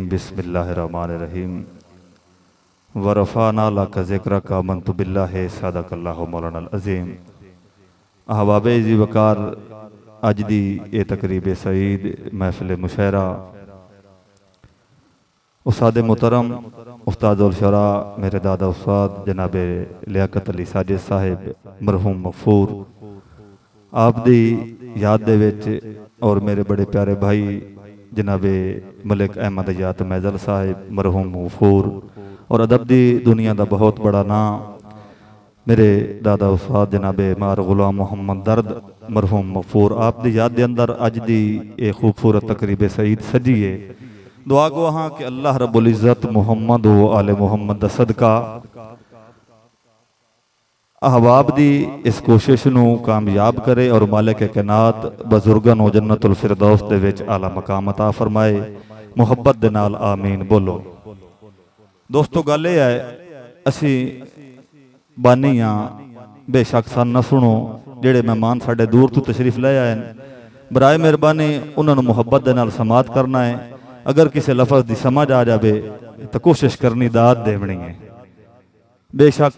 बिस्मिल्लाहिर्रहमानिर्रहीम वरफ़ाना लका ज़िक्रका मंतु बिल्लाहि सदक़ल्लाहु मौलाना अज़ीम। अहबाब जी वकार अज दी ये तकरीब सईद महफिल मुशायरा उस्ताद मुहतरम उस्तादुल शरा मेरे दादा उस्ताद जनाब लियाकत अली साजिद साहिब मरहूम मगफूर आप दी याद दे विच और मेरे बड़े प्यारे भाई जनाबे मलिक अहमद यात मैजल साहिब मरहूम मगफूर और अदब दी दुनिया का बहुत बड़ा नाम मेरे दादा उस्ताद जनाबे मार गुलाम मोहम्मद दर्द मरहूम मगफूर आप दी याद के अंदर अज दी ये खूबसूरत तकरीब सईद सजी है। दुआ गो हाँ कि अल्लाह रब्बुल इज़्ज़त मुहम्मद व आले मुहम्मद दा सदका अहबाब दी इस कोशिश नू कामयाब करे और मालिक कायनात बजुर्गां नू जन्नतुल फिरदौस दे विच आला मकाम अता फरमाए। मुहब्बत दे नाल आमीन बोलो। दोस्तों गल यह है असी बानी हाँ बेशक सन न सुनो जेड़े मेहमान साडे दूर तो तशरीफ ले आए बराए मेहरबानी उन्होंने मुहब्बत दे नाल समात करना है। अगर किसी लफज की समझ आ जाए तो कोशिश करनी दात देवनी है। बेशक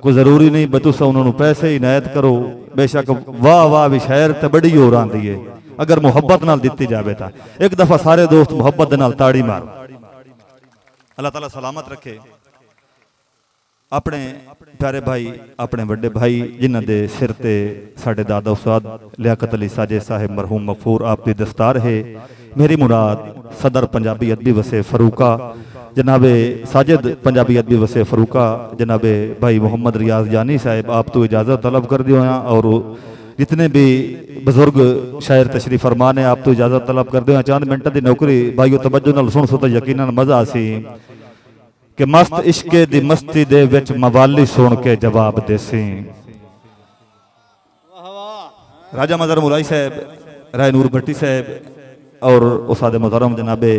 कोई जरूरी नहीं बतुसा उन्होंने पैसे ही इनायत करो। बेशक वाह वाह भी शहर तो बड़ी होर आती है अगर मुहब्बत नाल दिती जाए तो। एक दफा सारे दोस्त मुहब्बत दे नाल ताड़ी मारो। अल्लाह ताला सलामत रखे अपने प्यारे भाई अपने बड़े भाई जिन्हां दे सिर ते साडे दादा उस्ताद लियाकत अली साजिद साहिब मरहूम मगफूर आप दी दस्तार है। मेरी मुराद सदर पंजाबी अदबी वसे फरूका जनाबे साजिद पंजाबी अदबी वसे फरूका जनाबे भाई मोहम्मद रियाज जानी साहिब आप तो इजाज़त तलब कर दियो हैं और जितने भी बुजुर्ग शायर तशरीफ फरमान है आप तो इजाज़त तलब कर दियो। चंद मिनट की नौकरी भाईओ तवज्जो नाल सुन सो तो यकीनन मजा आसी कि मस्त इश्के दी मस्ती दे विच मवाली सुन के जवाब देसी। राजा मजर मुलाई साहब राय नूर भट्टी साहब और उस्ताद मुहतरम जनाबे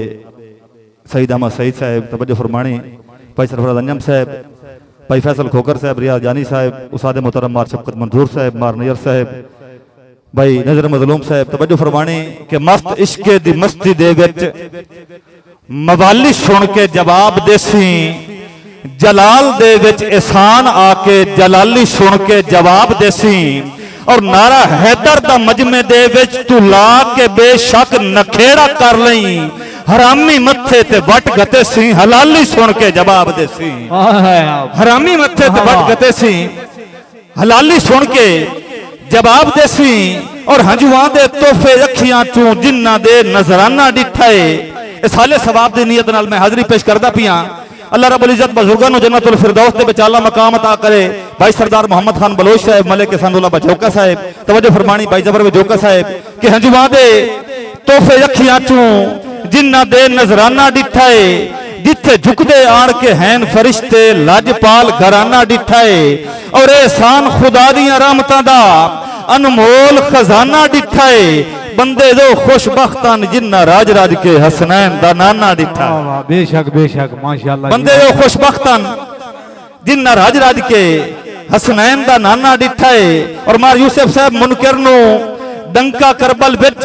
सईद अहमद सईद साहब तवज्जो फरमानी भाई सरफराज अंजम साहब भाई फैसल खोकर साहब रियाज जानी साहब उस्ताद मुहतरम मार शफकत मंजूर साहब मार नजर साहब भाई नजर मजलूम साहब तवज्जो फरमानी कि मस्त इश्के दी मस्ती दे विच मवाली सुन के जवाब देसी जलाल दे विच एहसान आके जलाली सुन के जवाब देसी और नारा हैदर दा मजमे दे विच तू ला के बेशक नखेड़ा कर लई हरामी मत्थे ते वट गते सी हलाली सुन के जवाब देसी। हरामी मत्थे ते वट गते सी हलाली सुन के जवाब देसी और हंजुआं दे तोहफे अखियां चों जिन्ना दे नजराना डिठाए साले सवाब दी नियत नाल मैं हाजिरी पेश करदा पिया। अल्लाह रब्बुल इज़्ज़त बुजुर्गां नूं जन्नतुल फिरदौस दे विच आला मकाम अता करे। भाई सरदार मोहम्मद खान बलोच साहब मलिक हसनुल्लाह बजौका साहब तवज्जो फरमानी भाई जबर बजौका साहब कि हंजुआं दे तोहफे अखियां चों जिन्ना दे नजराना डिठाए जिथे झुकदे आण के हैन फरिश्ते लाजपाल घराना डिठाए और एहसान खुदा दियां रहमतां दा अनमोल खजाना डिठाए बंदे दो खुशबख्तान जिन्ना राज राज के हसनैन दा नाना डिठा। बेशक बेशक माशाअल्लाह बंदे दो खुशबख्तान जिन्ना राज राज के हसनैन दा नाना डिठा है और मार यूसुफ साहब मुनकर नु डंका करबल विच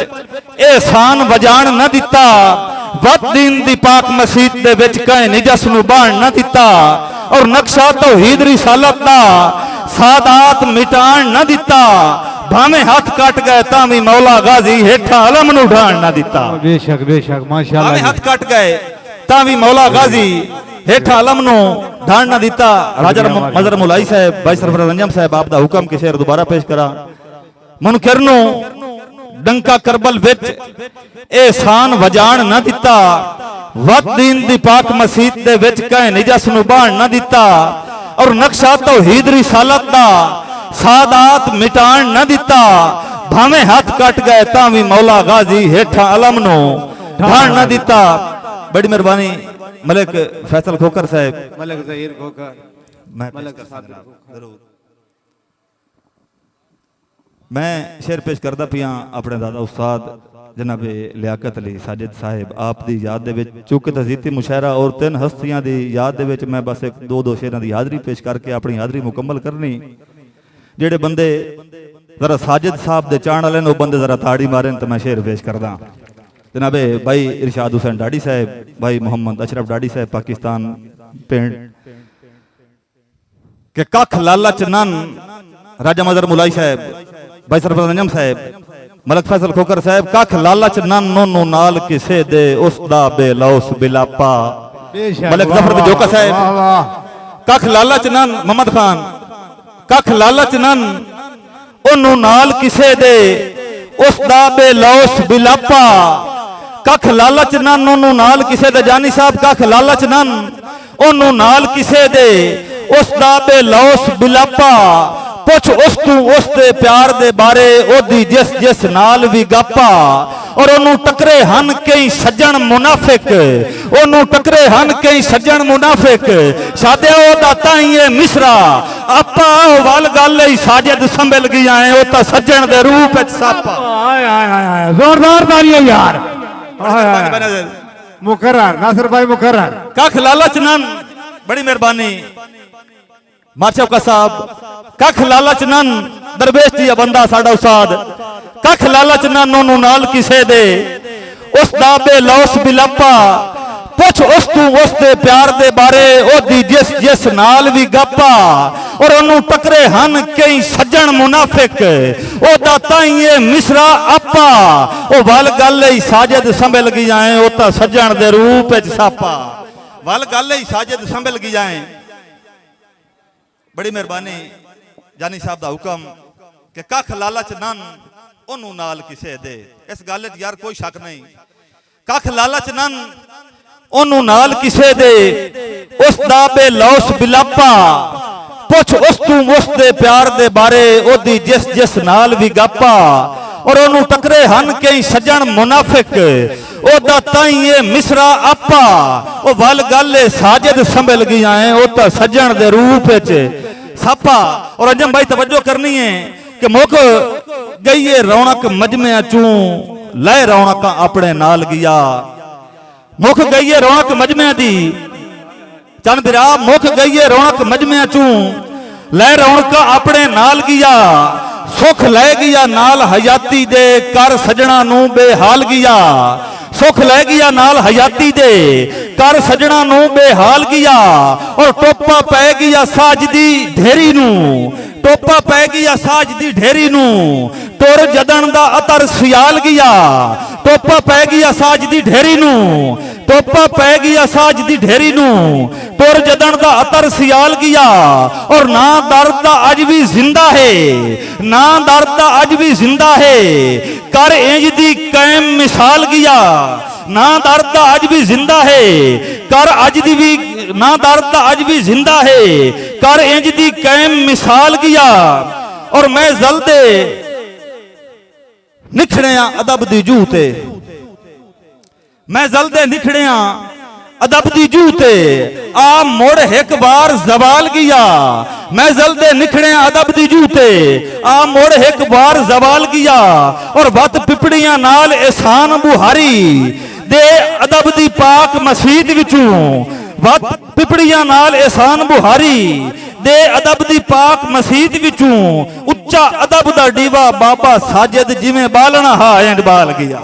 एहसान वजान न दिता वत दीन दी पाक मसीत दे विच कहे निजस नु बाण न दिता और नक्शा तौहीद रिसालत दा सादात मिटान न दिता भावे हाथ कट गए तावी मौला गाजी हेठा अलम नु ढाण ना दिता। बेशक बेशक माशाअल्लाह भावे हाथ कट गए तावी मौला गाजी हेठा अलम नु ढाण ना दिता। राजा मजर मुलाई साहब भाई सरफराज अंजम साहब आप दा हुक्म के शेर दोबारा पेश करा। मुनकर नु डंका करबल विच एहसान वजान ना दिता वत दीन दी पाक मसीत दे विच कहे निजस नु बाण ना दिता और नक्शा तौहीद रिसालत दा सादात मिटान न दिता भावे हाथ कट गए तावी मौला गाजी हेठा अलम नो ढाण न दिता। बड़ी मेहरबानी मलिक फैसल खोकर साहब मलिक ज़हीर खोकर मैं शेर पेश करदा पिया अपने दादा उस्ताद जनाबे लियाकत अली साजिद साहिब आप दी याद दे विच चूंकि तज़ीती मुशायरा और तीन हस्तियां दी याद दे विच मैं बस एक दो शेरां दी हाज़री पेश करके अपनी हाज़री मुकम्मल करनी। जेड़े बंदे जरा साजिद साहब दे चाहण वाले ने बंदे जरा ताड़ी मारे तो मैं शेर पेश करदा। जनाबे भाई इरशाद हुसैन डाडी साहब, भाई मोहम्मद अशरफ डाडी साहब पाकिस्तान पिंड के कख लालच नन राजा मजर मुलाई साहब, भाई सरफराज अंजम साहब, मलक फैसल खोकर साहब, कख लालच नन नोनू नाल किसे दे उसदा बेलौस बिलापा। मलक जफर जोका साहब, कख लालच नन मोहम्मद खान, कख लालच नन ओनू नाल किसे दे उसदा बेलौस बिलापा। कख लालच नन ओनू नाल किसे दे जानी साहब, कख लालच नन ओनू नाल किसे दे उसदा बेलौस बिलापा। पुछ उस तू उसदे प्यार दे बारे ओदी जिस जिस नाल भी गापा। और ओनू टकरे हन कई सज्जन मुनाफिक, ओनू टकरे हन कई सज्जन मुनाफिक। सादे ओदा ताईं मिसरा आपा वल गल साजिद संभल गया है ओ ता सज्जन दे रूप विच सापा। आय आय आय जोरदार तालियां यार। मुकर्रर नासिर भाई मुकर्रर। कख लालच नन, बड़ी मेहरबानी मार्शल का साहब। कख लालच नन दरवेश जी बंदा साडा उस्ताद। कख लालच नन ओनू नाल किसे दे उसदा बेलौस बिलापा। पुछ उस तू उसदे प्यार दे बारे ओदी जिस जिस नाल भी गापा। और ओनू टकरे हन कई सज्जन मुनाफिक ओदा ताईं मिसरा आपा। ओ वल गल साजिद संभल गया है ओ ता सज्जन दे रूप विच सापा। वल गल साजिद संभल गया है। बड़ी मेहरबानी जानी साहब दा हुक्म कि कख लालच नन ओनू नाल किसे दे। इस गल च यार कोई शक नहीं। कख लालच नन ओनू नाल किसे दे उसदा बेलौस बिलापा। पुछ उस तू उसदे प्यार दे बारे ओदी जिस जिस नाल भी गापा। और ओनू टकरे हन कई सज्जन मुनाफिक ओदा ताईं मिसरा आपा। ओ वल गल साजिद संभल गया है ओ ता सज्जन दे रूप विच सापा। और अंजम भाई तवज्जो करनी है कि मुख गई है रौनक मजमे चू लै रौनक अपने नाल गया। मुख गई है रौनक मजमे दी चन बिरा, मुख गई है रौनक मजमे चू लै रौनक अपने नाल गया। सुख लै गया नाल हयाती दे कर सजना नू बेहाल गया। सुख लै गया नाल हयाती दे कर सजना नू बेहाल गया। और टोपा पै गया साज दी ढेरी नू, टोपा पै गया साज दी ढेरी नू टुर जदन दा अतर सियाल गया। टोपा पै गया साज दी ढेरी नू, टोपा पै गया साज दी ढेरी नू टुर जदन दा अतर सियाल गया। और ना दर्द दा अज भी जिंदा है, ना दर्द दा अज भी जिंदा है कर इंज दी कायम मिसाल गया। ना दर्द दा अज भी जिंदा है कर अज दी भी, ना दर्द दा अज भी जिंदा है कर इंज दी कायम मिसाल गया। और मैं जल्दे निखड़िया अदब दी जूह ते, मैं जल्दे निखड़िया अदब दी जूह ते आ मुड़ एक बार जवाल गया। मैं जल्दे निखड़िया अदब दी जूह ते आ मुड़ एक बार जवाल गया। और वत पिपड़ियां नाल एहसान बुहारी दे अदब दी पाक मसीद विचों, वत पिपड़ियां नाल एहसान बुहारी दे अदब दी पाक मसीद विचों उच्चा अदब दा डीवा बाबा साजिद जिवें बालना हा एंड बाल गया।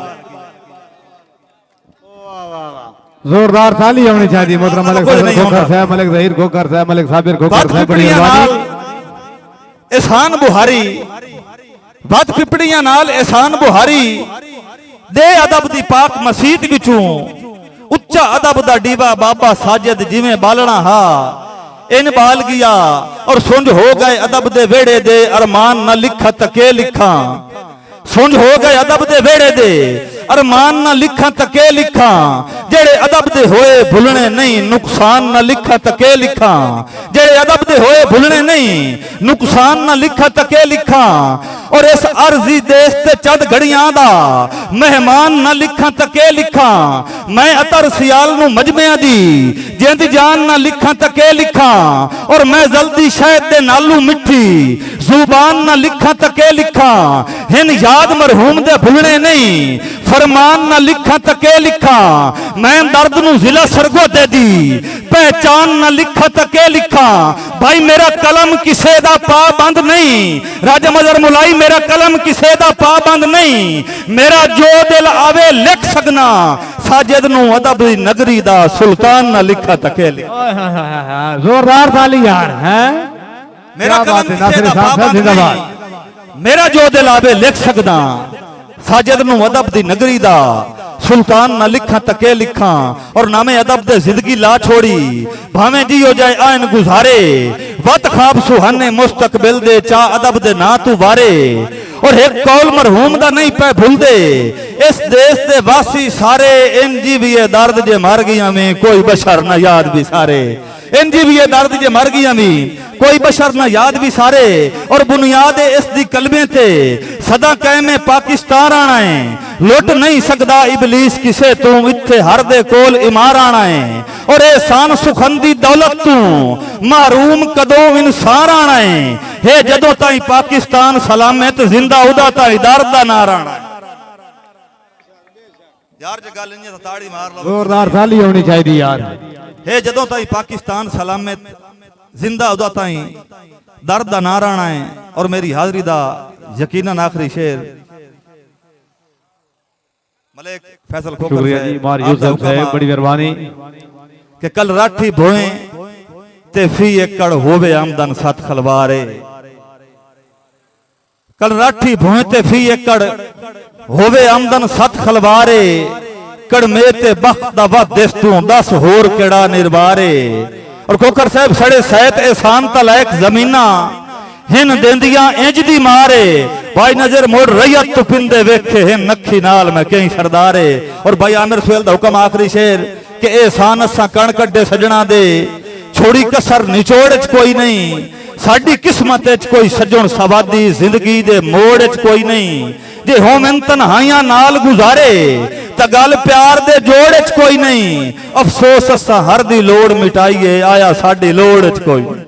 जोरदार ताली होनी चाहिए। मोहतरम मलिक खोकर साहब, मलिक ज़हीर खोकर साहब, मलिक साबिर खोकर साहब, बड़ी मेहरबानी। एहसान बुहारी वत पिपड़ियां नाल एहसान बुहारी दे अदब दी पाक मसीद विचों उच्चा अदब दा डीवा बाबा साजिद जिवें बालना हा इन बाल गया। और सुंझ हो गए अदब दे वेड़े दे अरमान न लिखा तके लिखा। सुंझ हो गए अदब दे वेड़े दे अरमान न लिखा तके लिखा। जेड़े अदब दे होए भुलने नहीं नुकसान न लिखा तके लिखा। जेड़े अदब दे होए भुलने नहीं नुकसान न लिखा तके लिखा। और इस अर्जी देश ते चंद घड़ियां दा मेहमान न लिखा तके लिखा। मैं अतर सियाल नू मजमिया दी जिंद जान न लिखा तके लिखा। और मैं जल्दी शहद दे नालू मिठी जुबान न लिखा तके लिखा। हिन याद मरहूम दे भुलने नहीं फरमान न लिखा तके लिखा। मैं दर्द नू जिला सरगो दे दी पहचान न लिखा तके लिखा। भाई मेरा कलम किसे दा पाबंद नहीं, राजा मजर मुलाई मेरा कलम किसे दा पाबंद नहीं, मेरा जो दिल आवे लिख सकना, साजिद नू अदब दी नगरी दा सुल्तान ना लिखा तके जोरदार ताली यार है। मेरा कलम किसे दा पाबंद नहीं, मेरा जो दिल आवे लिख सकदा, साजिद नू अदब दी नगरी दा सुल्तान ना लिखा तके लिखा, और नामे अदब दे जिंदगी ला छोड़ी, भावे जी हो जाए आयन गुजारे, वत खाब सुहाने मुस्तकबिल दे चा अदब दे ना तू वारे, और एक कौल मरहूम दा नहीं पे भूल दे, इस देश दे वासी सारे इंजी भी ये दर्द जे मर गया में कोई बशर ना याद भी सारे, इंजी भी ये दर्द जे मर गया में कोई बशर ना याद भी सारे, और बुनियाद इस दी कलमे थे सदा कैमे पाकिस्तान आना है, लुट नहीं सकदा इबलीस किसे तू इत्थे हर दे कोल इमार आना है, और एहसान सुखंदी दौलत तू महरूम कदों इंसान आना है जदों ताई पाकिस्तान सलामत जिंदा उदा ताई दर्द दा नार आना है। यार जे गल इंज ताड़ी मार लो, जोरदार ताली होनी चाहिए यार। हे जदों ताई पाकिस्तान सलामत जिंदा उदा ताई दर्द दा नार आना है, और मेरी हाजरी दा यकीनन आखिरी शेर मलिक फैसल खोकर शुक्रिया जी मार यूसुफ साहब, बड़ी मेहरबानी। कि कल राठी भोए ते फी एकड़ होवे आमदन सत खलवारे, कल राठी भोए ते फी एकड़ होवे आमदन सत खलवारे, कड़मे ते बख्त दा वद देस तू 10 होर केड़ा निर्वारे, और खोकर साहब सड़े सैत एहसान तलायक जमीना हिन देंदियां इंज दी मारे, भाई नजर मोड़ रैयत तो पिंदे वेखे हिन नखी नाल मैं कई सरदारे, और भाई आमिर सुहेल दा हुक्म आखिरी शेर कि एहसान असा कण कड्डे सजना दे, छोड़ी कसर निचोड़ च कोई नहीं, साडी किस्मत च कोई सजण सवादी जिंदगी दे मोड़ च कोई नहीं, जे होवन तन्हाइयां नाल गुजारे त गल प्यार दे जोड़ च कोई नहीं, अफसोस असा हर दी लोड़ मिटाइए आया साडी लोड़ च कोई नहीं।